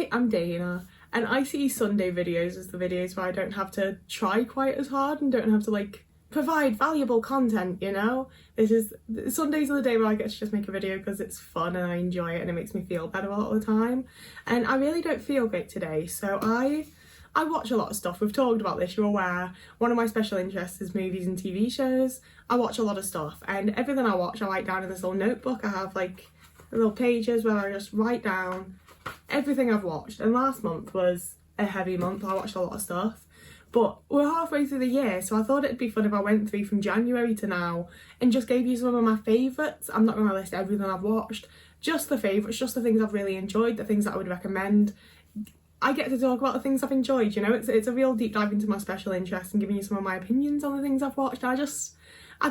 Hi, I'm Dana, and I see Sunday videos as the videos where I don't have to try quite as hard and don't have to like provide valuable content, you know? Sundays are the day where I get to just make a video because it's fun and I enjoy it and it makes me feel better a lot of the time. And I really don't feel great today, so I watch a lot of stuff. We've talked about this, you're aware. One of my special interests is movies and TV shows. I watch a lot of stuff, and everything I watch I write down in this little notebook. I have like little pages where I just write down everything I've watched, and last month was a heavy month. I watched a lot of stuff, but we're halfway through the year, so I thought it'd be fun if I went through from January to now and just gave you some of my favourites. I'm not going to list everything I've watched, just the favourites, just the things I've really enjoyed, the things that I would recommend. I get to talk about the things I've enjoyed, you know, it's a real deep dive into my special interests and giving you some of my opinions on the things I've watched. I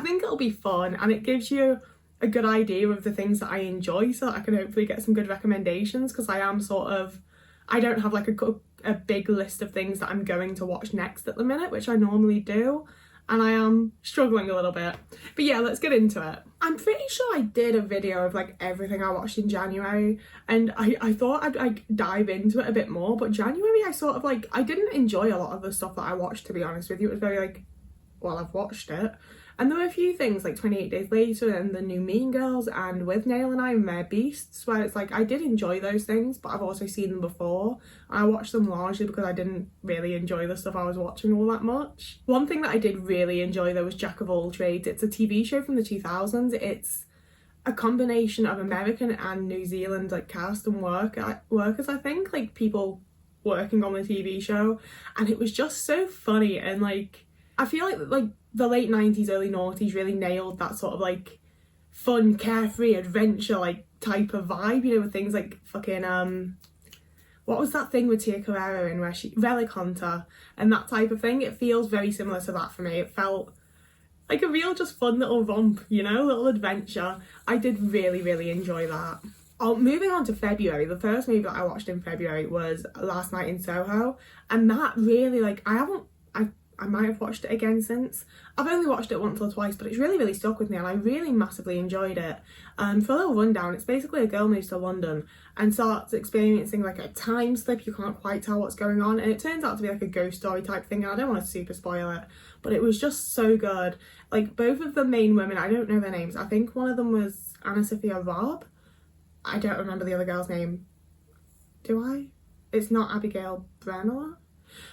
think it'll be fun, and it gives you a good idea of the things that I enjoy, so that I can hopefully get some good recommendations, because I don't have like a big list of things that I'm going to watch next at the minute, which I normally do, and I am struggling a little bit. But yeah, let's get into it. I'm pretty sure I did a video of like everything I watched in January, and I thought I'd like dive into it a bit more, but January I didn't enjoy a lot of the stuff that I watched, to be honest with you. It was very like, well, I've watched it. And there were a few things like 28 Days Later and the new Mean Girls and With Nail and I and Their Beasts, where it's like I did enjoy those things, but I've also seen them before. I watched them largely because I didn't really enjoy the stuff I was watching all that much. One thing that I did really enjoy though was Jack of All Trades. It's a TV show from the 2000s. It's a combination of American and New Zealand like cast and workers, I think, like people working on the TV show, and it was just so funny. And like I feel like the late 90s, early noughties really nailed that sort of like fun, carefree, adventure like type of vibe, you know, with things like fucking what was that thing with Tia Carrere in where she Relic Hunter and that type of thing. It feels very similar to that for me. It felt like a real just fun little romp, you know, little adventure. I did really enjoy that. Oh, moving on to February, the first movie that I watched in February was Last Night in Soho, and that really like I might have watched it again since. I've only watched it once or twice, but it's really stuck with me, and I really massively enjoyed it. For a little rundown, it's basically a girl moves to London and starts experiencing like a time slip. You can't quite tell what's going on, and it turns out to be like a ghost story type thing, and I don't want to super spoil it, but it was just so good. Like both of the main women, I don't know their names. I think one of them was Anna Sophia Robb. I don't remember the other girl's name. Do I? It's not Abigail Brenner.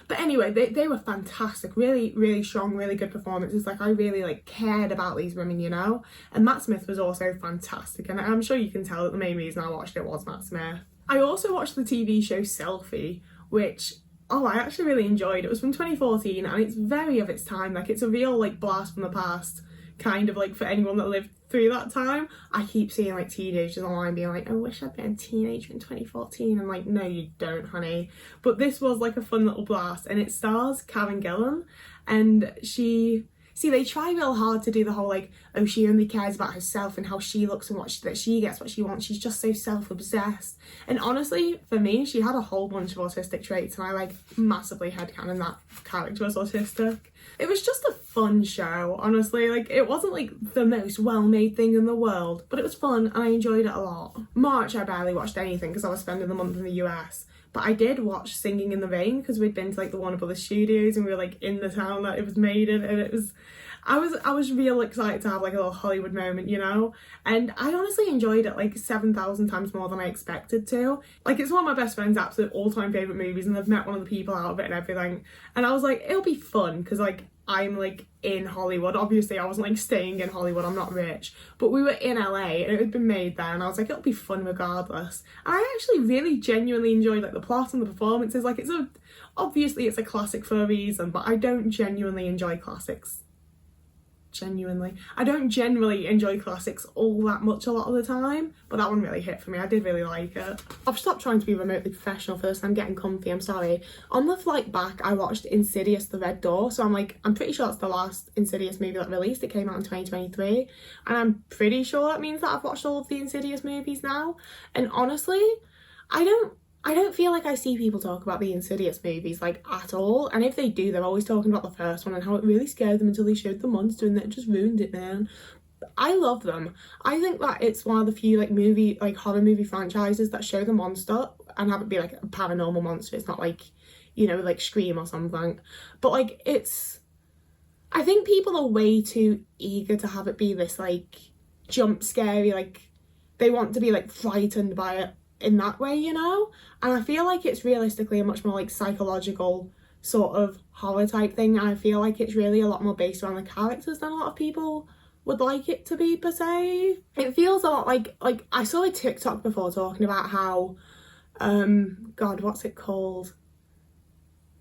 But anyway, they were fantastic, really strong, really good performances. Like I really like cared about these women, you know. And Matt Smith was also fantastic, and I'm sure you can tell that the main reason I watched it was Matt Smith. I also watched the TV show Selfie, which I actually really enjoyed. It was from 2014, and it's very of its time. Like it's a real like blast from the past, kind of like for anyone that lived through that time. I keep seeing like teenagers online being like, I wish I'd been a teenager in 2014. I'm like, no you don't, honey. But this was like a fun little blast, and it stars Karen Gillan, and they try real hard to do the whole like, oh, she only cares about herself and how she looks and that she gets what she wants. She's just so self-obsessed. And honestly, for me, she had a whole bunch of autistic traits, and I like massively headcanon that character was autistic. It was just a fun show, honestly. Like it wasn't like the most well-made thing in the world, but it was fun and I enjoyed it a lot. March, I barely watched anything because I was spending the month in the US. But I did watch Singing in the Rain because we'd been to like the Warner Brothers studios and we were like in the town that it was made in, and it was, I was real excited to have like a little Hollywood moment, you know. And I honestly enjoyed it like 7,000 times more than I expected to. Like it's one of my best friend's absolute all-time favourite movies, and I've met one of the people out of it and everything, and I was like, it'll be fun because like I'm like in Hollywood. Obviously I wasn't like staying in Hollywood, I'm not rich, but we were in LA and it had been made there, and I was like, it'll be fun regardless. And I actually really genuinely enjoyed like the plot and the performances. Like obviously it's a classic for a reason, but I don't genuinely enjoy classics. I don't generally enjoy classics all that much a lot of the time, but that one really hit for me. I did really like it. I've stopped trying to be remotely professional for this. I'm getting comfy, I'm sorry. On the flight back, I watched Insidious: The Red Door, so I'm pretty sure it's the last Insidious movie that released. It came out in 2023, and I'm pretty sure that means that I've watched all of the Insidious movies now. And honestly, I don't feel like I see people talk about the Insidious movies like at all, and if they do, they're always talking about the first one and how it really scared them until they showed the monster and that it just ruined it, man. I love them. I think that it's one of the few like horror movie franchises that show the monster and have it be like a paranormal monster. It's not like, you know, like Scream or something. But like I think people are way too eager to have it be this like jump scary, like they want to be like frightened by it in that way, you know? And I feel like it's realistically a much more like psychological sort of horror type thing. And I feel like it's really a lot more based around the characters than a lot of people would like it to be per se. It feels a lot like I saw a TikTok before talking about how God, what's it called?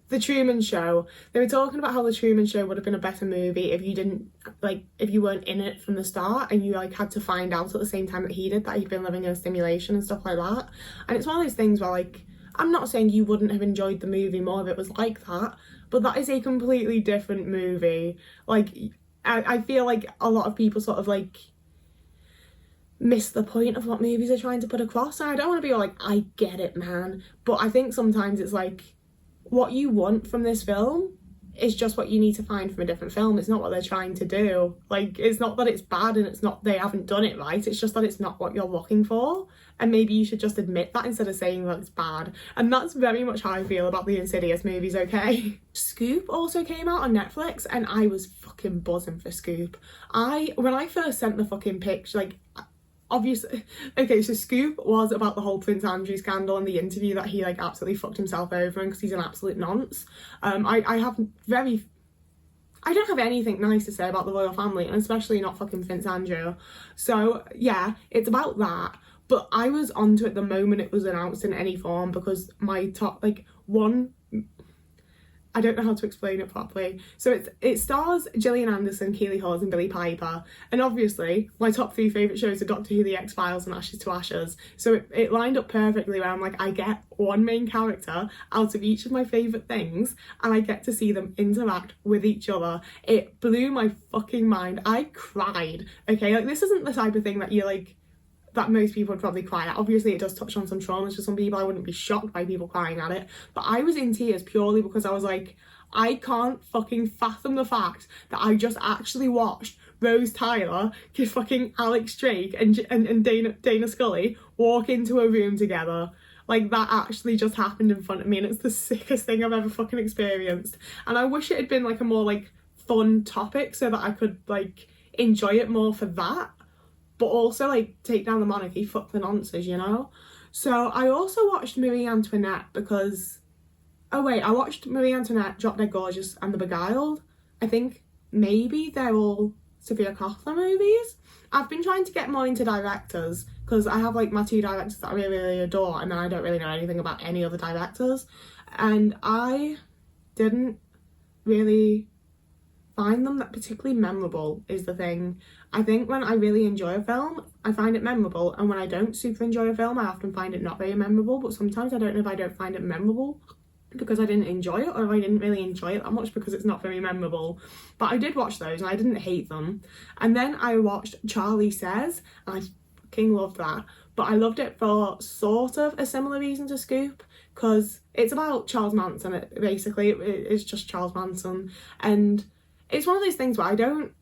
The Truman Show. They were talking about how The Truman Show would have been a better movie if you didn't, like, if you weren't in it from the start and you, like, had to find out at the same time that he did that he'd been living in a simulation and stuff like that. And it's one of those things where, like, I'm not saying you wouldn't have enjoyed the movie more if it was like that, but that is a completely different movie. Like, I feel like a lot of people sort of, like, miss the point of what movies are trying to put across. And I don't want to be all like, I get it, man. But I think sometimes it's like, what you want from this film is just what you need to find from a different film. It's not what they're trying to do. Like, it's not that it's bad and it's not they haven't done it right. It's just that it's not what you're looking for. And maybe you should just admit that instead of saying that it's bad. And that's very much how I feel about the Insidious movies, okay? Scoop also came out on Netflix and I was fucking buzzing for Scoop. When I first sent the fucking pitch, like, obviously, okay, so Scoop was about the whole Prince Andrew scandal and the interview that he like absolutely fucked himself over in because he's an absolute nonce. I don't have anything nice to say about the royal family, and especially not fucking Prince Andrew. So yeah, it's about that. But I was onto it the moment it was announced in any form because my top like one. I don't know how to explain it properly. So it stars Gillian Anderson, Keely Hawes and Billie Piper. And obviously, my top 3 favourite shows are Doctor Who, The X-Files and Ashes to Ashes. So it lined up perfectly where I'm like, I get one main character out of each of my favourite things and I get to see them interact with each other. It blew my fucking mind. I cried, okay? Like, this isn't the type of thing that you're like, that most people would probably cry at. Obviously it does touch on some traumas for some people. I wouldn't be shocked by people crying at it, but I was in tears purely because I was like, I can't fucking fathom the fact that I just actually watched Rose Tyler give fucking Alex Drake and Dana Scully walk into a room together. Like, that actually just happened in front of me and it's the sickest thing I've ever fucking experienced. And I wish it had been like a more like fun topic so that I could like enjoy it more for that. But also, like, take down the monarchy, fuck the nonsense, you know? So I also watched Marie Antoinette because... Oh, wait, I watched Marie Antoinette, Drop Dead Gorgeous and The Beguiled. I think maybe they're all Sofia Coppola movies. I've been trying to get more into directors because I have, like, my 2 directors that I really, really adore and then I don't really know anything about any other directors. And I didn't really find them that particularly memorable is the thing. I think when I really enjoy a film, I find it memorable, and when I don't super enjoy a film, I often find it not very memorable, but sometimes I don't know if I don't find it memorable because I didn't enjoy it or if I didn't really enjoy it that much because it's not very memorable. But I did watch those and I didn't hate them. And then I watched Charlie Says and I fucking loved that. But I loved it for sort of a similar reason to Scoop because it's about Charles Manson. It's just Charles Manson, and it's one of those things where I don't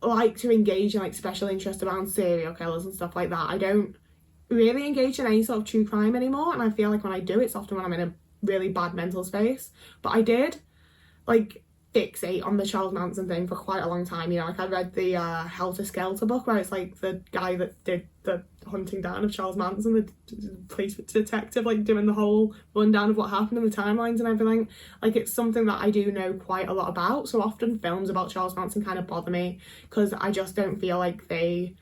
like to engage in like special interest around serial killers and stuff like that. I don't really engage in any sort of true crime anymore, and I feel like when I do, it's often when I'm in a really bad mental space. But I did like fixate on the Charles Manson thing for quite a long time, you know, like I read the Helter Skelter book where it's like the guy that did the hunting down of Charles Manson, the police detective, like doing the whole rundown of what happened in the timelines and everything. Like, it's something that I do know quite a lot about, so often films about Charles Manson kind of bother me because I just don't feel like they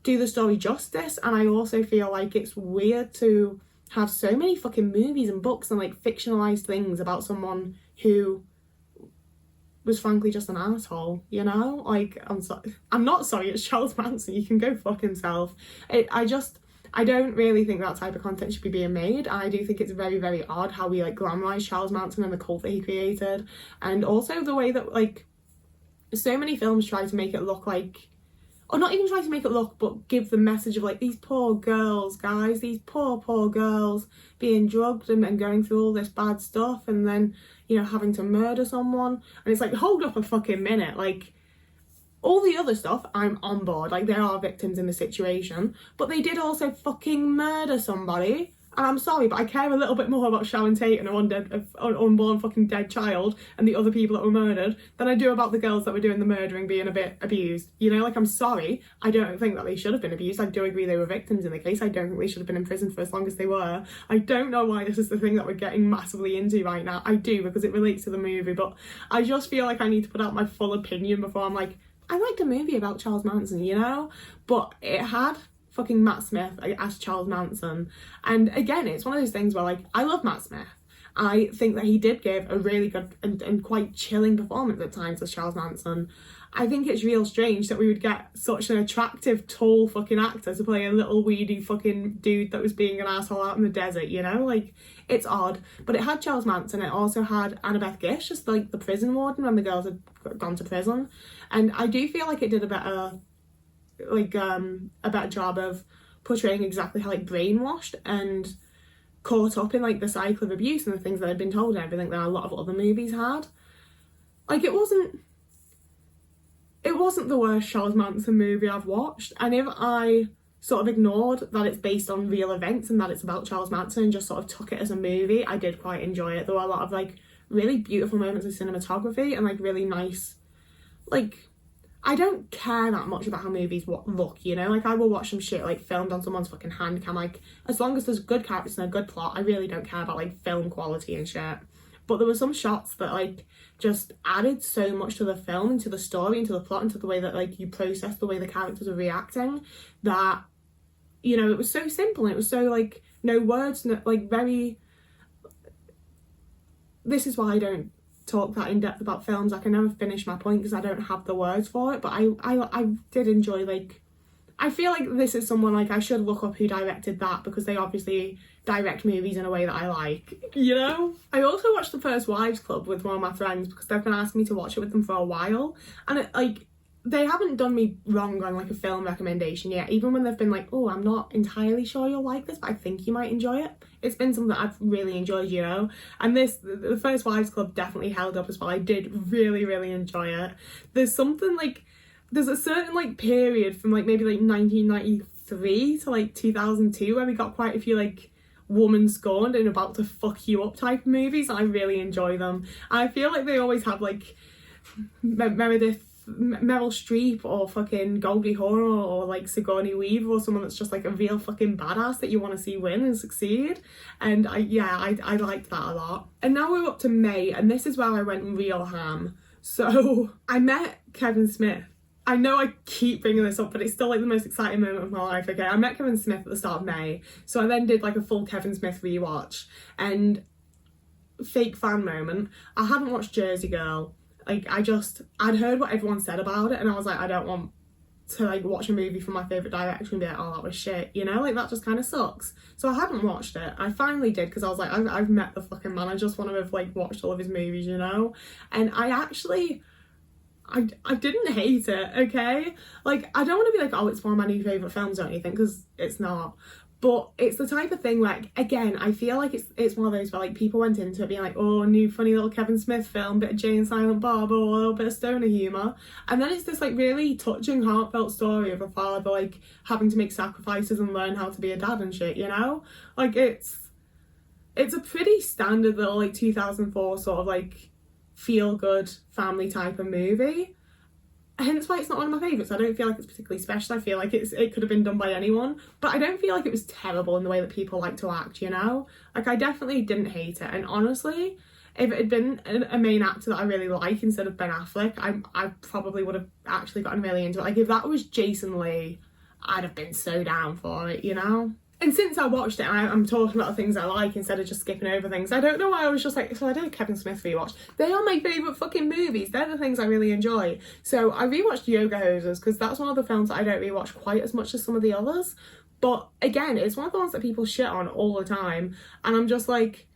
do the story justice. And I also feel like it's weird to have so many fucking movies and books and like fictionalized things about someone who was frankly just an asshole, you know? Like, I'm not sorry, it's Charles Manson, you can go fuck himself. I don't really think that type of content should be being made. I do think it's very, very odd how we like glamorize Charles Manson and the cult that he created, and also the way that like so many films try to make it look like, or not even try to make it look, but give the message of like, these poor girls, guys, these poor girls being drugged and going through all this bad stuff and then, you know, having to murder someone. And it's like, hold up a fucking minute. Like, All the other stuff, I'm on board. Like, there are victims in the situation, but they did also fucking murder somebody. And I'm sorry, but I care a little bit more about Sharon Tate and an unborn fucking dead child and the other people that were murdered than I do about the girls that were doing the murdering being a bit abused. You know, like, I'm sorry. I don't think that they should have been abused. I do agree they were victims in the case. I don't think they should have been in prison for as long as they were. I don't know why this is the thing that we're getting massively into right now. I do, because it relates to the movie, but I just feel like I need to put out my full opinion before I'm like, I liked a movie about Charles Manson, you know? But it had fucking Matt Smith as Charles Manson. And again, it's one of those things where, like, I love Matt Smith. I think that he did give a really good and quite chilling performance at times as Charles Manson. I think it's real strange that we would get such an attractive, tall fucking actor to play a little weedy fucking dude that was being an asshole out in the desert, you know? Like, it's odd. But it had Charles Manson. It also had Annabeth Gish, just like the prison warden when the girls had gone to prison. And I do feel like it did a better job of portraying exactly how, like, brainwashed and caught up in, like, the cycle of abuse and the things that had been told and everything that a lot of other movies had. Like, it wasn't the worst Charles Manson movie I've watched, and if I sort of ignored that it's based on real events and that it's about Charles Manson and just sort of took it as a movie, I did quite enjoy it. There were a lot of, like, really beautiful moments of cinematography and, like, really nice, like, I don't care that much about how movies look, you know? Like, I will watch some shit, like, filmed on someone's fucking hand cam. Like, as long as there's good characters and a good plot, I really don't care about, like, film quality and shit. But there were some shots that, like, just added so much to the film and to the story and to the plot and to the way that, like, you process the way the characters are reacting, that, you know, it was so simple and it was so, like, no words, no, like, very... This is why I don't talk that in depth about films. I can never finish my point because I don't have the words for it, but I did enjoy, like, I feel like this is someone, like, I should look up who directed that because they obviously direct movies in a way that I like, you know? I also watched The First Wives Club with one of my friends because they've been asking me to watch it with them for a while, and it, like, they haven't done me wrong on, like, a film recommendation yet, even when they've been like, oh, I'm not entirely sure you'll like this, but I think you might enjoy it. It's been something that I've really enjoyed, you know? And The First Wives Club definitely held up as well. I did really, really enjoy it. There's something, like, there's a certain, like, period from, like, maybe, like, 1993 to, like, 2002 where we got quite a few, like, woman scorned and about to fuck you up type of movies, and I really enjoy them. I feel like they always have, like, Meryl Streep or fucking Goldie Hawn or like Sigourney Weaver or someone that's just, like, a real fucking badass that you want to see win and succeed, and I liked that a lot. And now we're up to May, and this is where I went real ham. So I met Kevin Smith. I know I keep bringing this up, but it's still, like, the most exciting moment of my life. Okay, I met Kevin Smith at the start of May, so I then did, like, a full Kevin Smith rewatch, and fake fan moment, I hadn't watched Jersey Girl. Like, I'd heard what everyone said about it, and I was like, I don't want to, like, watch a movie from my favourite director and be like, oh, that was shit, you know? Like, that just kind of sucks. So I hadn't watched it. I finally did, because I was like, I've met the fucking man. I just want to have, like, watched all of his movies, you know? And I actually... I didn't hate it, okay? Like, I don't want to be like, oh, it's one of my new favourite films or anything, because it's not. But it's the type of thing where, again, I feel like it's one of those where, like, people went into it being like, oh, new funny little Kevin Smith film, bit of Jay and Silent Bob, or a little bit of stoner humour. And then it's this, like, really touching, heartfelt story of a father, like, having to make sacrifices and learn how to be a dad and shit, you know? Like, it's a pretty standard little, like, 2004 sort of, like, feel-good family type of movie. Hence why it's not one of my favourites. I don't feel like it's particularly special. I feel like it could have been done by anyone, but I don't feel like it was terrible in the way that people like to act, you know? Like, I definitely didn't hate it, and honestly, if it had been a main actor that I really like instead of Ben Affleck, I probably would have actually gotten really into it. Like, if that was Jason Lee, I'd have been so down for it, you know? And since I watched it, I'm talking about the things I like instead of just skipping over things. I don't know why I was just like, so I did a Kevin Smith rewatch. They are my favourite fucking movies. They're the things I really enjoy. So I rewatched Yoga Hosers because that's one of the films that I don't rewatch quite as much as some of the others. But again, it's one of the ones that people shit on all the time. And I'm just like,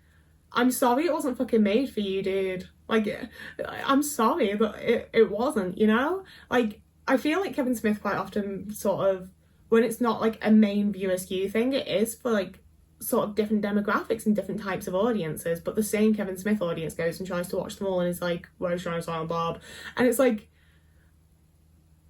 I'm sorry it wasn't fucking made for you, dude. Like, I'm sorry, but it wasn't, you know? Like, I feel like Kevin Smith quite often sort of, when it's not like a main viewer skew thing, it is for like sort of different demographics and different types of audiences, but the same Kevin Smith audience goes and tries to watch them all and is like, where's Sharon Silent Bob? And it's like,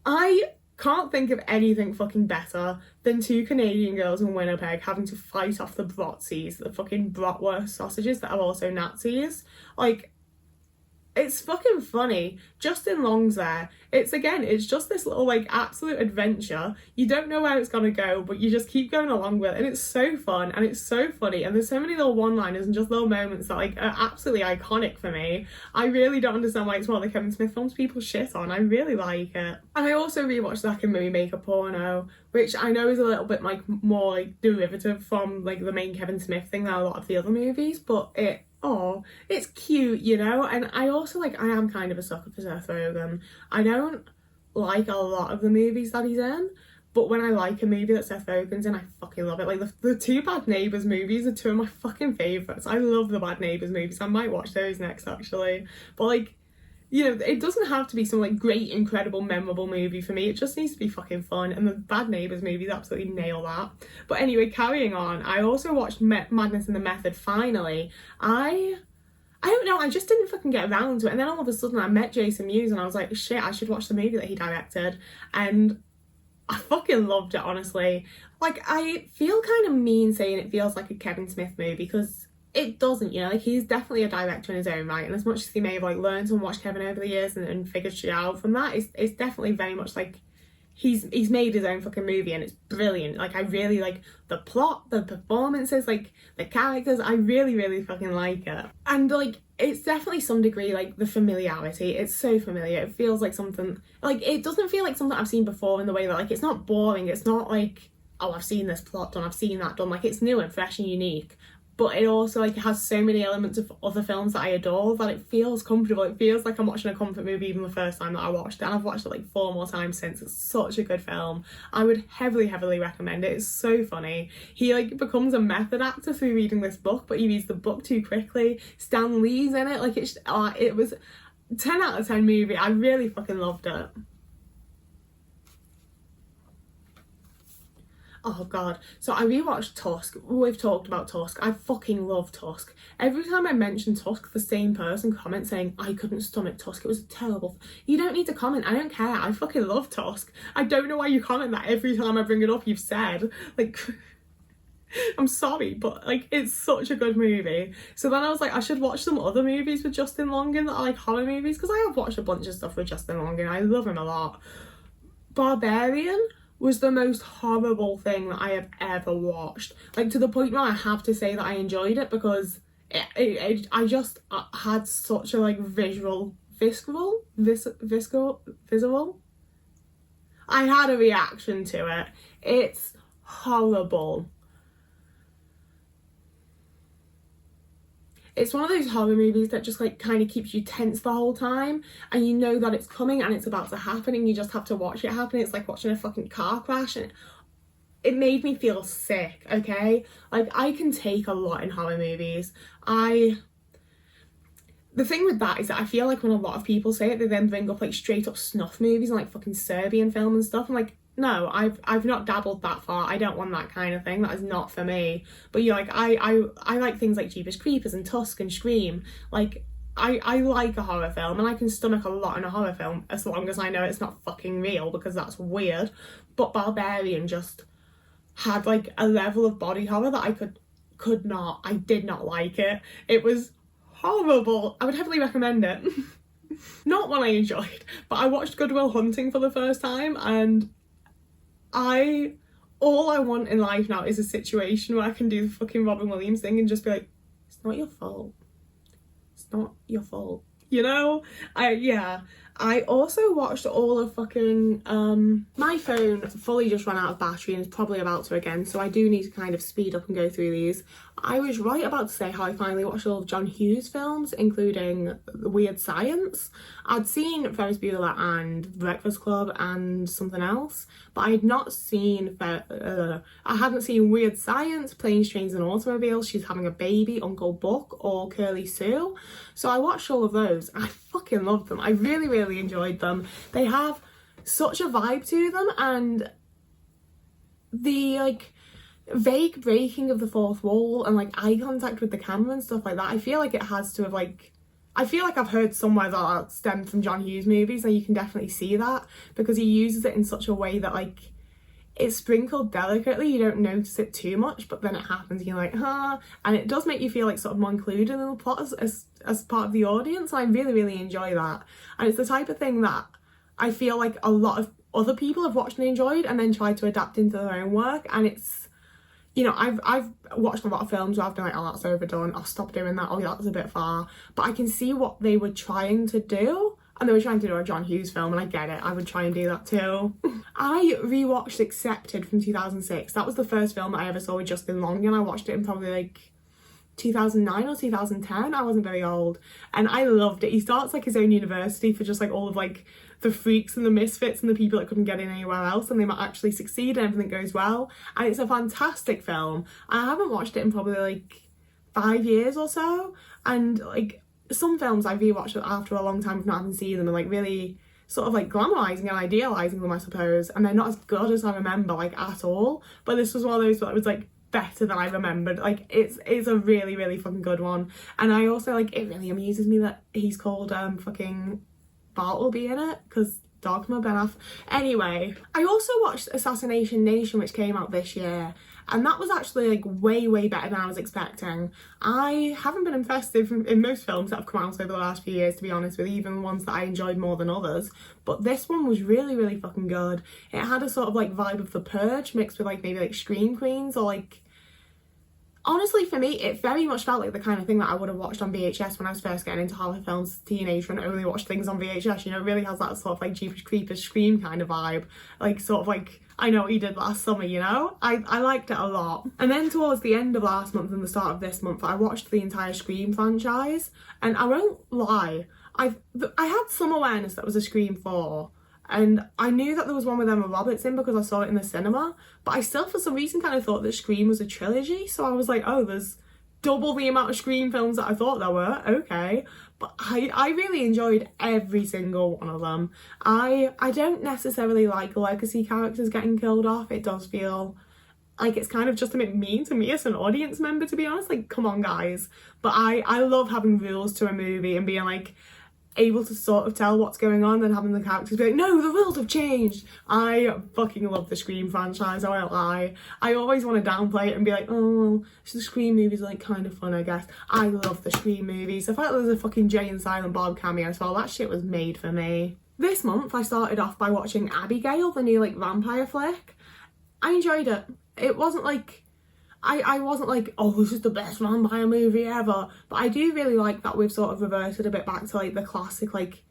I can't think of anything fucking better than two Canadian girls in Winnipeg having to fight off the Brotsies, the fucking bratwurst sausages that are also Nazis. Like, it's fucking funny. Justin Long's there. It's just this little, like, absolute adventure. You don't know where it's gonna go, but you just keep going along with it, and it's so fun, and it's so funny, and there's so many little one-liners and just little moments that, like, are absolutely iconic for me. I really don't understand why it's one of the Kevin Smith films people shit on. I really like it. And I also rewatched Zack and Miri Make a Porno, which I know is a little bit, like, more, like, derivative from, like, the main Kevin Smith thing than a lot of the other movies, but it's cute, you know? And I also, like, I am kind of a sucker for Seth Rogen. I don't like a lot of the movies that he's in, but when I like a movie that Seth Rogen's in, I fucking love it. Like, the two Bad Neighbours movies are two of my fucking favourites. I love the Bad Neighbours movies. I might watch those next, actually. But, like, you know, it doesn't have to be some, like, great, incredible, memorable movie for me. It just needs to be fucking fun, and the Bad Neighbours movies absolutely nail that. But anyway, carrying on, I also watched Madness in the Method, finally. I don't know, I just didn't fucking get around to it, and then all of a sudden I met Jason Mewes, and I was like, shit, I should watch the movie that he directed, and I fucking loved it, honestly. Like, I feel kind of mean saying it feels like a Kevin Smith movie, because it doesn't, you know, like, he's definitely a director in his own right, and as much as he may have, like, learned and watched Kevin over the years and figured shit out from that, it's definitely very much, like, he's made his own fucking movie, and it's brilliant. Like, I really like the plot, the performances, like, the characters. I really, really fucking like it. And, like, it's definitely some degree, like, the familiarity. It's so familiar. It feels like something, like, it doesn't feel like something I've seen before in the way that, like, it's not boring. It's not like, oh, I've seen this plot done, I've seen that done. Like, it's new and fresh and unique. But it also, like, has so many elements of other films that I adore that it feels comfortable. It feels like I'm watching a comfort movie even the first time that I watched it. And I've watched it, like, 4 more times since. It's such a good film. I would heavily, heavily recommend it. It's so funny. He, like, becomes a method actor through reading this book, but he reads the book too quickly. Stan Lee's in it. Like, it was 10 out of 10 movie. I really fucking loved it. Oh god, so I rewatched Tusk. We've talked about Tusk. I fucking love Tusk. Every time I mention Tusk, the same person comments saying, I couldn't stomach Tusk, it was terrible. You don't need to comment, I don't care. I fucking love Tusk. I don't know why you comment that every time I bring it up you've said. Like, I'm sorry, but, like, it's such a good movie. So then I was like, I should watch some other movies with Justin Long in that are, like, horror movies, because I have watched a bunch of stuff with Justin Long and I love him a lot. Barbarian was the most horrible thing that I have ever watched. Like, to the point where I have to say that I enjoyed it, because I just had such a, like, visceral. I had a reaction to it. It's horrible. It's one of those horror movies that just, like, kind of keeps you tense the whole time, and you know that it's coming and it's about to happen, and you just have to watch it happen. It's like watching a fucking car crash, and it made me feel sick, okay? Like, I can take a lot in horror movies. The thing with that is that I feel like when a lot of people say it, they then bring up, like, straight up snuff movies and, like, fucking Serbian film and stuff. I'm like, no, I've not dabbled that far. I don't want that kind of thing. That is not for me. But you're like, I like things like Jeepers Creepers and Tusk and Scream. Like, I like a horror film, and I can stomach a lot in a horror film as long as I know it's not fucking real, because that's weird. But Barbarian just had, like, a level of body horror that I I did not like it. It was horrible. I would heavily recommend it. Not one I enjoyed, but I watched Good Will Hunting for the first time, and all I want in life now is a situation where I can do the fucking Robin Williams thing and just be like, it's not your fault. It's not your fault. You know? I also watched all of fucking, my phone fully just ran out of battery and is probably about to again, so I do need to kind of speed up and go through these. I was right about to say how I finally watched all of John Hughes films, including Weird Science. I'd seen Ferris Bueller and Breakfast Club and something else, but I had not seen, I hadn't seen Weird Science, Planes, Trains and Automobiles, She's Having a Baby, Uncle Buck, or Curly Sue. So I watched all of those, and I fucking loved them. I really, really enjoyed them. They have such a vibe to them, and the, like, vague breaking of the fourth wall and, like, eye contact with the camera and stuff like that, I feel like it has to have, like, I feel like I've heard somewhere that stemmed from John Hughes movies, and you can definitely see that because he uses it in such a way that like it's sprinkled delicately, you don't notice it too much, but then it happens and you're like, huh, and it does make you feel like sort of more included in the plot as part of the audience, and I really, really enjoy that. And it's the type of thing that I feel like a lot of other people have watched and enjoyed and then tried to adapt into their own work, and it's, you know, I've watched a lot of films where I've been like, oh, that's overdone, I'll stop doing that, oh, yeah, that's a bit far, but I can see what they were trying to do. And they were trying to do a John Hughes film, and I get it, I would try and do that too. I rewatched Accepted from 2006. That was the first film that I ever saw with Justin Long, and I watched it in probably like 2009 or 2010. I wasn't very old, and I loved it. He starts like his own university for just like all of like the freaks and the misfits and the people that couldn't get in anywhere else, and they might actually succeed and everything goes well. And it's a fantastic film. I haven't watched it in probably like 5 years or so, and like some films I rewatched after a long time of not having seen them and like really sort of like glamorizing and idealizing them, I suppose, and they're not as good as I remember like at all. But this was one of those that was like better than I remembered. Like it's a really, really fucking good one. And I also like, it really amuses me that he's called fucking Bartleby in it, because Dogma, Ben Affleck. Anyway, I also watched Assassination Nation, which came out this year, and that was actually like way, way better than I was expecting. I haven't been invested in most films that have come out over the last few years, to be honest with you, even the ones that I enjoyed more than others, but this one was really, really fucking good. It had a sort of like vibe of The Purge mixed with like maybe like Scream Queens, or like, honestly, for me, it very much felt like the kind of thing that I would have watched on VHS when I was first getting into horror films as a teenager and only watched things on VHS. You know, it really has that sort of like Jeepers Creepers Scream kind of vibe. Like sort of like, I Know What You Did Last Summer, you know? I liked it a lot. And then towards the end of last month and the start of this month, I watched the entire Scream franchise. And I won't lie, I had some awareness that was a Scream 4. And I knew that there was one with Emma Roberts in because I saw it in the cinema, but I still for some reason kind of thought that Scream was a trilogy, so I was like, oh, there's double the amount of Scream films that I thought there were, okay. But I really enjoyed every single one of them. I don't necessarily like legacy characters getting killed off. It does feel like it's kind of just a bit mean to me as an audience member, to be honest. Like, come on, guys. But I love having rules to a movie and being like, able to sort of tell what's going on and having the characters be like, no, the rules have changed. I fucking love the Scream franchise, I won't lie. I always want to downplay it and be like, oh, the Scream movies are like kind of fun, I guess. I love the Scream movies. The fact that there's a fucking Jay and Silent Bob cameo as well, that shit was made for me. This month I started off by watching Abigail, the new like vampire flick. I enjoyed it. It wasn't like, I wasn't like, oh, this is the best vampire movie ever, but I do really like that we've sort of reverted a bit back to like the classic like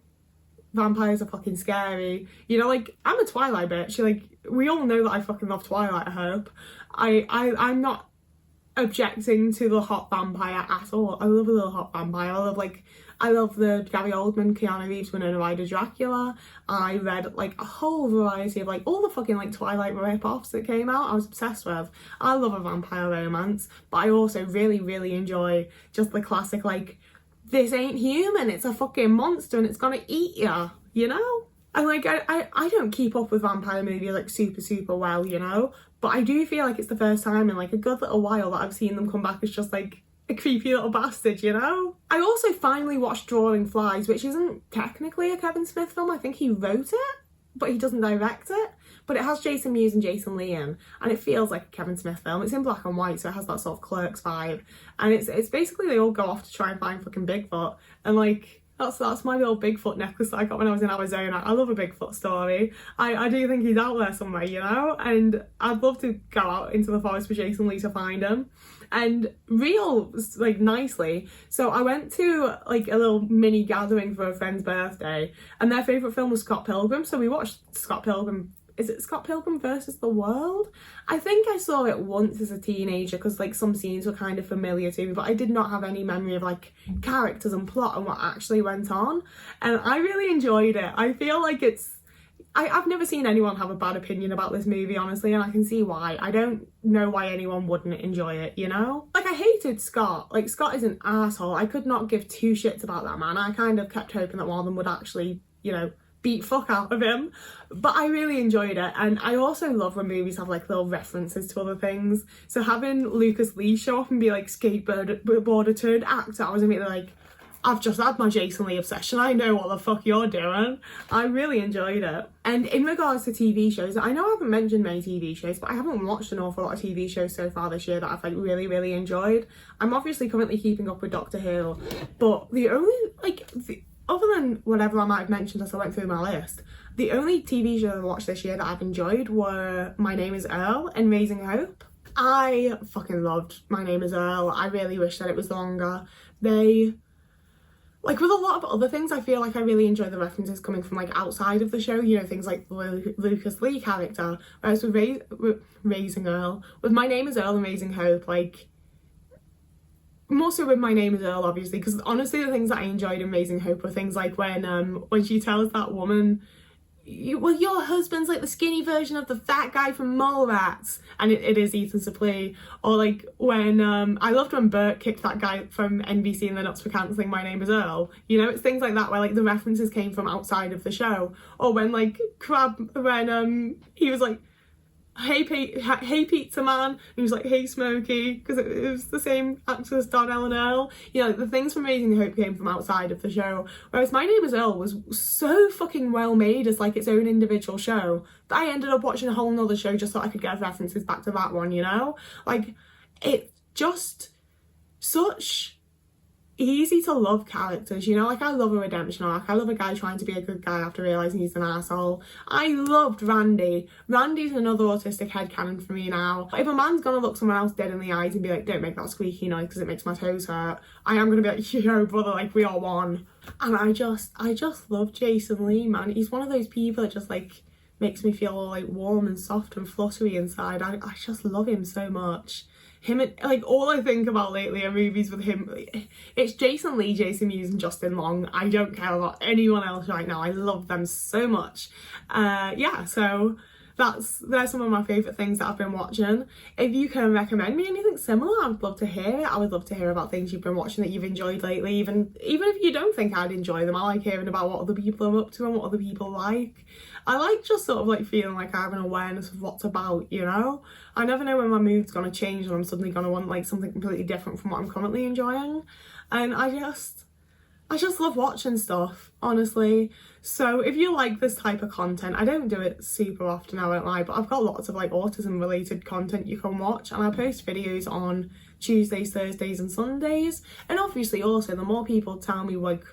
vampires are fucking scary, you know. Like, I'm a Twilight bitch, like we all know that I fucking love Twilight. I hope I'm not objecting to the hot vampire at all. I love a little hot vampire. I love the Gary Oldman, Keanu Reeves, Winona Ryder Dracula. I read like a whole variety of like all the fucking like Twilight rip-offs that came out. I was obsessed with. I love a vampire romance, but I also really, really enjoy just the classic like, this ain't human, it's a fucking monster and it's gonna eat ya, you know? And like, I don't keep up with vampire movies like super well, you know? But I do feel like it's the first time in like a good little while that I've seen them come back as just like a creepy little bastard, you know? I also finally watched Drawing Flies, which isn't technically a Kevin Smith film. I think he wrote it, but he doesn't direct it. But it has Jason Mewes and Jason Lee in, and it feels like a Kevin Smith film. It's in black and white, so it has that sort of Clerks vibe. And it's basically they all go off to try and find fucking Bigfoot. And like, that's my little Bigfoot necklace that I got when I was in Arizona. I love a Bigfoot story. I do think he's out there somewhere, you know? And I'd love to go out into the forest with Jason Lee to find him. And real, like, nicely, so I went to like a little mini gathering for a friend's birthday, and their favourite film was Scott Pilgrim, so we watched Scott Pilgrim. Is it Scott Pilgrim versus the World? I think I saw it once as a teenager because like some scenes were kind of familiar to me, but I did not have any memory of like characters and plot and what actually went on. And I really enjoyed it. I feel like I've never seen anyone have a bad opinion about this movie, honestly, and I can see why. I don't know why anyone wouldn't enjoy it, you know? Like, I hated Scott. Like, Scott is an asshole. I could not give two shits about that man. I kind of kept hoping that one of them would actually, you know, beat fuck out of him. But I really enjoyed it. And I also love when movies have, like, little references to other things. So having Lucas Lee show up and be, like, skateboarder turned actor, I was immediately like, I've just had my Jason Lee obsession. I know what the fuck you're doing. I really enjoyed it. And in regards to TV shows, I know I haven't mentioned many TV shows, but I haven't watched an awful lot of TV shows so far this year that I've like really, really enjoyed. I'm obviously currently keeping up with Doctor Who, but the only, other than whatever I might have mentioned as I went through my list, the only TV show I watched this year that I've enjoyed were My Name is Earl and Raising Hope. I fucking loved My Name is Earl. I really wish that it was longer. Like with a lot of other things, I feel like I really enjoy the references coming from like outside of the show, you know, things like the Lucas Lee character. Whereas with Raising Earl, with My Name is Earl and Raising Hope, like, more so with My Name is Earl, obviously, because honestly the things that I enjoyed in Raising Hope were things like when she tells that woman, well, your husband's like the skinny version of the fat guy from Mallrats, and it is Ethan Suplee. Or like when I loved when Bert kicked that guy from NBC in the nuts for cancelling My Name is Earl. You know, it's things like that where like the references came from outside of the show. Or when like he was like, hey Pizza Man, and he was like, hey Smokey, because it was the same actors, Darnell and Earl. You know, the things from Raising Hope came from outside of the show, whereas My Name is Earl was so fucking well made as like its own individual show that I ended up watching a whole nother show just so I could get references back to that one, you know? Like, it's just such easy to love characters, you know? Like, I love a redemption arc. I love a guy trying to be a good guy after realising he's an asshole. I loved Randy. Randy's another autistic headcanon for me now. If a man's gonna look someone else dead in the eyes and be like, don't make that squeaky noise because it makes my toes hurt, I am gonna be like, yo brother, like, we are one. And I just love Jason Lee, man. He's one of those people that just like makes me feel all like warm and soft and fluttery inside. I just love him so much. Him and like all I think about lately are movies with him. It's Jason Lee, Jason Mewes and Justin Long. I don't care about anyone else right now. I love them so much. Yeah, so they're some of my favourite things that I've been watching. If you can recommend me anything similar, I would love to hear it. I would love to hear about things you've been watching that you've enjoyed lately, even if you don't think I'd enjoy them. I like hearing about what other people are up to and what other people like. I like just sort of like feeling like I have an awareness of what's about, you know? I never know when my mood's gonna change and I'm suddenly gonna want like something completely different from what I'm currently enjoying. And I just love watching stuff, honestly. So if you like this type of content, I don't do it super often, I won't lie, but I've got lots of like autism related content you can watch, and I post videos on Tuesdays, Thursdays and Sundays. And obviously also the more people tell me like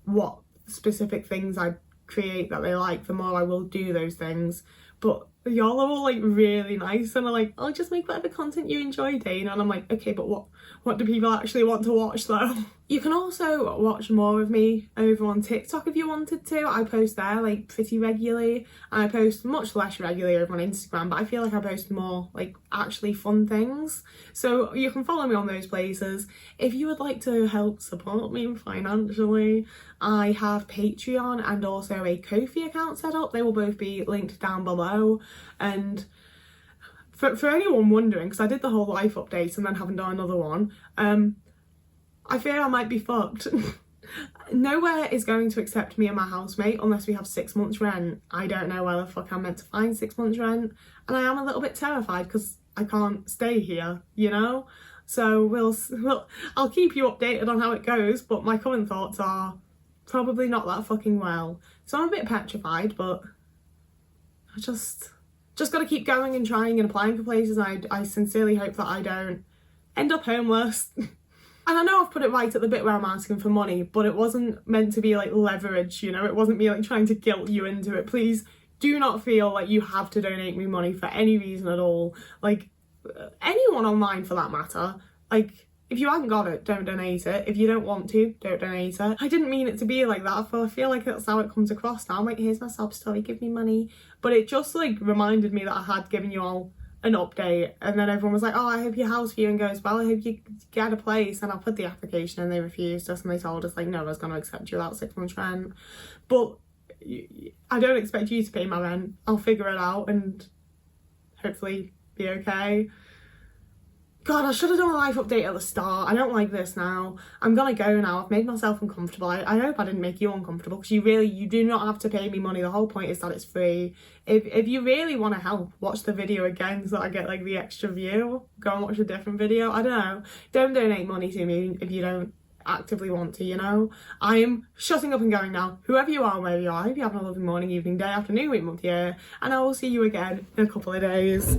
what specific things I create that they like, the more I will do those things. But y'all are all like really nice and are like, I'll just make whatever content you enjoy, Dana. And I'm like, okay, but what do people actually want to watch though? You can also watch more of me over on TikTok if you wanted to. I post there like pretty regularly, and I post much less regularly over on Instagram, but I feel like I post more like actually fun things. So you can follow me on those places. If you would like to help support me financially, I have Patreon and also a Ko-fi account set up. They will both be linked down below. And for anyone wondering, because I did the whole life update and then haven't done another one, I fear I might be fucked. Nowhere is going to accept me and my housemate unless we have 6 months rent. I don't know where the fuck I'm meant to find 6 months rent, and I am a little bit terrified because I can't stay here, you know? So I'll keep you updated on how it goes, but my current thoughts are probably not that fucking well. So I'm a bit petrified, but I just got to keep going and trying and applying for places. I sincerely hope that I don't end up homeless. And I know I've put it right at the bit where I'm asking for money, but it wasn't meant to be like leverage, you know? It wasn't me like trying to guilt you into it. Please do not feel like you have to donate me money for any reason at all. Like, anyone online for that matter. Like, if you haven't got it, don't donate it. If you don't want to, don't donate it. I didn't mean it to be like that, but I feel like that's how it comes across now. I'm like, here's my sob story, give me money. But it just like reminded me that I had given you all an update, and then everyone was like, oh, I hope your house viewing goes well, I hope you get a place. And I put the application and they refused us, and they told us like, no, I was going to accept you without 6 months rent. But I don't expect you to pay my rent. I'll figure it out and hopefully be okay. God, I should have done a life update at the start. I don't like this now. I'm gonna go now. I've made myself uncomfortable. I hope I didn't make you uncomfortable, because you do not have to pay me money. The whole point is that it's free. If you really want to help, watch the video again so that I get like the extra view. Go and watch a different video. I don't know. Don't donate money to me if you don't actively want to, you know? I am shutting up and going now. Whoever you are, wherever you are, I hope you're having a lovely morning, evening, day, afternoon, week, month, year, and I will see you again in a couple of days.